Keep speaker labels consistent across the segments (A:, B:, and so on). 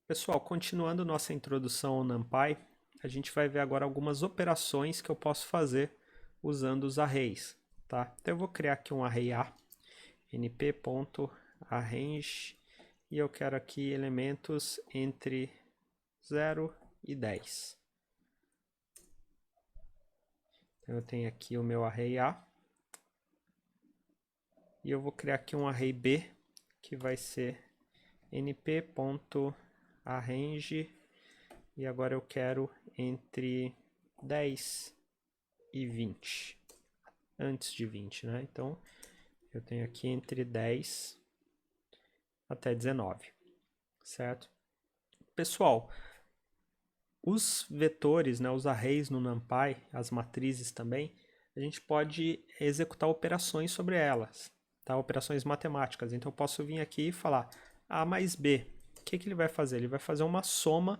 A: Pessoal, continuando nossa introdução ao NumPy, a gente vai ver agora algumas operações que eu posso fazer usando os arrays, tá? Então eu vou criar aqui um array A, np.arrange, e eu quero aqui elementos entre 0 e 10. Então eu tenho aqui o meu array A, e eu vou criar aqui um array B, que vai ser np.arrange, e agora eu quero entre 10 e 20, antes de 20, né? Então, eu tenho aqui entre 10 até 19, certo? Pessoal, os vetores, né, os arrays no NumPy, as matrizes também, a gente pode executar operações sobre elas, tá? Operações matemáticas. Então, eu posso vir aqui e falar A mais B. O que ele vai fazer? Ele vai fazer uma soma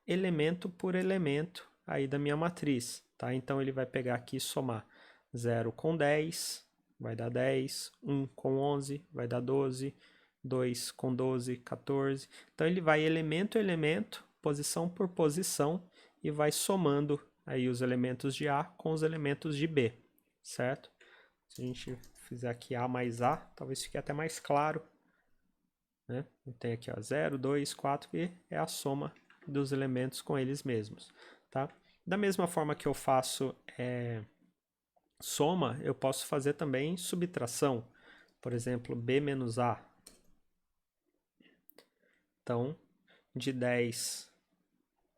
A: elemento por elemento aí da minha matriz, tá? Então, ele vai pegar aqui e somar 0 com 10, vai dar 10, 1 com 11, vai dar 12, 2 com 12, 14. Então, ele vai elemento a elemento, posição por posição, e vai somando aí os elementos de A com os elementos de B, certo? Se a gente fizer aqui A mais A, talvez fique até mais claro, né? Eu tenho aqui ó, 0, 2, 4, e é a soma dos elementos com eles mesmos, tá? Da mesma forma que eu faço soma, eu posso fazer também subtração. Por exemplo, B menos A. Então, de 10,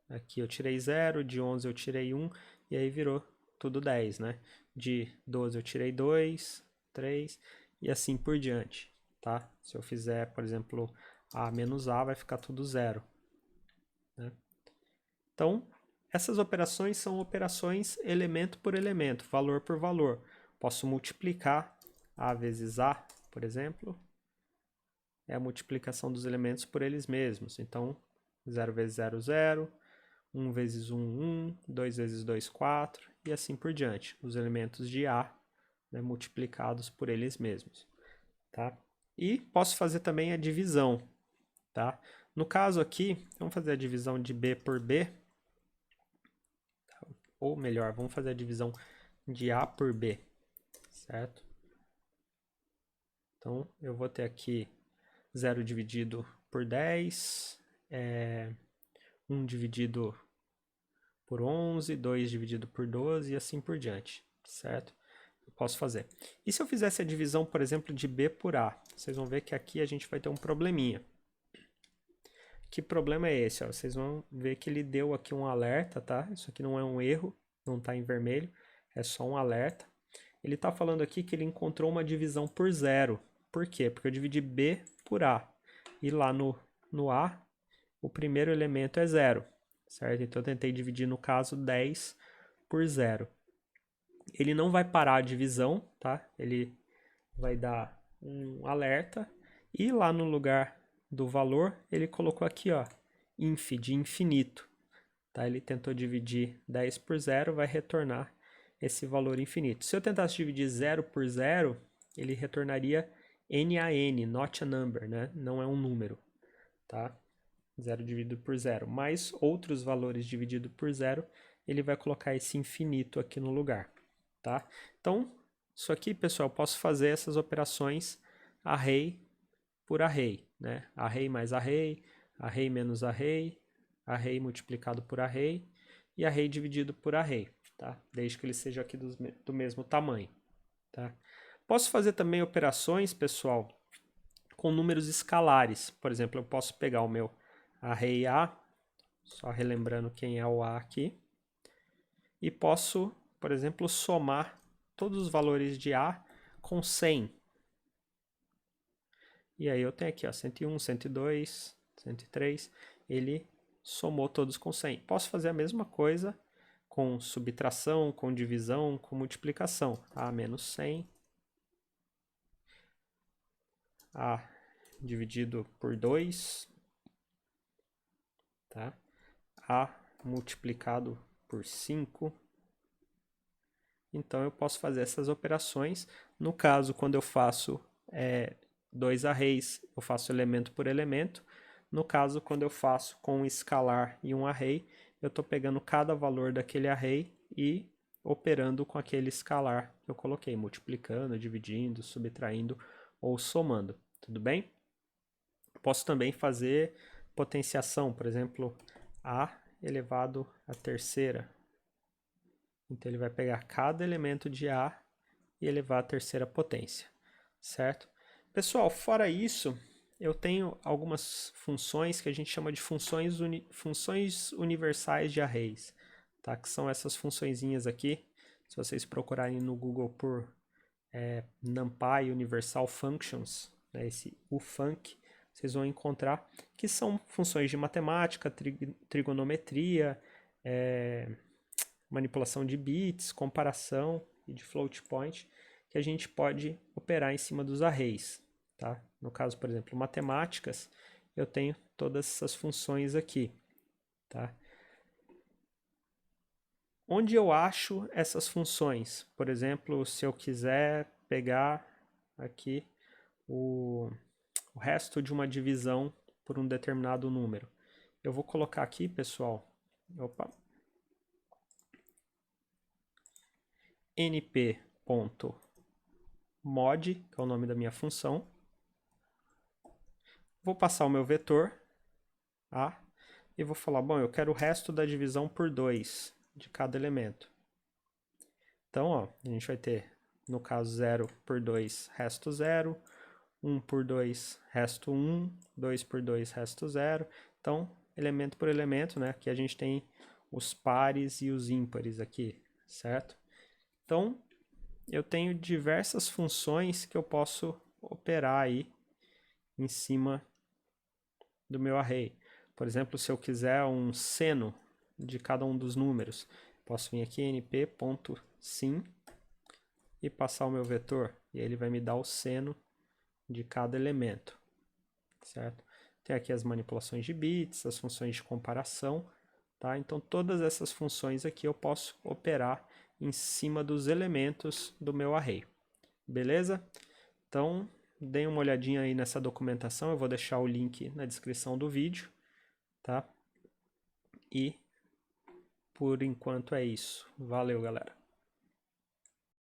A: aqui eu tirei 0, de 11 eu tirei 1, e aí virou tudo 10, né? De 12 eu tirei 2, 3, e assim por diante, tá? Se eu fizer, por exemplo, A menos A, vai ficar tudo 0, né? Então, essas operações são operações elemento por elemento, valor por valor. Posso multiplicar A vezes A, por exemplo, é a multiplicação dos elementos por eles mesmos. Então, 0 vezes 0, 0, 1 vezes 1, 1, 2 vezes 2, 4, e assim por diante. Os elementos de A, né, multiplicados por eles mesmos, tá? E posso fazer também a divisão, tá? No caso aqui, vamos fazer a divisão de B por B, ou melhor, vamos fazer a divisão de A por B, certo? Então, eu vou ter aqui 0 dividido por 10, 1 dividido por 11, 2 dividido por 12 e assim por diante, certo? Eu posso fazer. E se eu fizesse a divisão, por exemplo, de B por A? Vocês vão ver que aqui a gente vai ter um probleminha. Que problema é esse? Ó? Vocês vão ver que ele deu aqui um alerta, tá? Isso aqui não é um erro, não está em vermelho, é só um alerta. Ele está falando aqui que ele encontrou uma divisão por zero. Por quê? Porque eu dividi B por A. E lá no A, o primeiro elemento é zero, certo? Então eu tentei dividir, no caso, 10 por zero. Ele não vai parar a divisão, tá? Ele vai dar um alerta. E lá no lugar do valor, ele colocou aqui, ó, inf, de infinito. Tá? Ele tentou dividir 10 por zero, vai retornar esse valor infinito. Se eu tentasse dividir 0 por 0, ele retornaria NaN, not a number, né? Não é um número, tá? 0 dividido por 0. Mais outros valores dividido por 0, ele vai colocar esse infinito aqui no lugar, tá? Então, isso aqui, pessoal, eu posso fazer essas operações array por array, né? Array mais array, array menos array, array multiplicado por array e array dividido por array, tá? Desde que ele seja aqui do mesmo tamanho, tá? Posso fazer também operações, pessoal, com números escalares. Por exemplo, eu posso pegar o meu array A, só relembrando quem é o A aqui, e posso, por exemplo, somar todos os valores de A com 100. E aí eu tenho aqui, ó, 101, 102, 103, ele somou todos com 100. Posso fazer a mesma coisa com subtração, com divisão, com multiplicação. A menos 100, A dividido por 2, tá? A multiplicado por 5. Então eu posso fazer essas operações. No caso, quando eu faço dois arrays, eu faço elemento por elemento. No caso, quando eu faço com um escalar e um array, eu estou pegando cada valor daquele array e operando com aquele escalar que eu coloquei, multiplicando, dividindo, subtraindo ou somando, tudo bem? Posso também fazer potenciação, por exemplo, a elevado à terceira. Então ele vai pegar cada elemento de a e elevar à terceira potência, certo? Pessoal, fora isso, eu tenho algumas funções que a gente chama de funções universais de arrays, tá? Que são essas funçõezinhas aqui. Se vocês procurarem no Google por NumPy Universal Functions, né, esse ufunc, vocês vão encontrar que são funções de matemática, trigonometria, manipulação de bits, comparação e de float point, que a gente pode operar em cima dos arrays. Tá? No caso, por exemplo, matemáticas, eu tenho todas essas funções aqui. Tá? Onde eu acho essas funções? Por exemplo, se eu quiser pegar aqui o resto de uma divisão por um determinado número. Eu vou colocar aqui, pessoal, np.mod, que é o nome da minha função. Vou passar o meu vetor, tá? E vou falar, bom, eu quero o resto da divisão por 2 de cada elemento. Então, ó, a gente vai ter, no caso, 0 por 2, resto 0, 1 por 2, resto 1, 2 por 2, resto 0. Então, elemento por elemento, né? Aqui a gente tem os pares e os ímpares aqui, certo? Então, eu tenho diversas funções que eu posso operar aí em cima do meu array. Por exemplo, se eu quiser um seno de cada um dos números, posso vir aqui np.sim e passar o meu vetor, e ele vai me dar o seno de cada elemento, certo? Tem aqui as manipulações de bits, as funções de comparação, tá? Então todas essas funções aqui eu posso operar em cima dos elementos do meu array, beleza? Então deem uma olhadinha aí nessa documentação, eu vou deixar o link na descrição do vídeo, tá? E por enquanto é isso. Valeu, galera!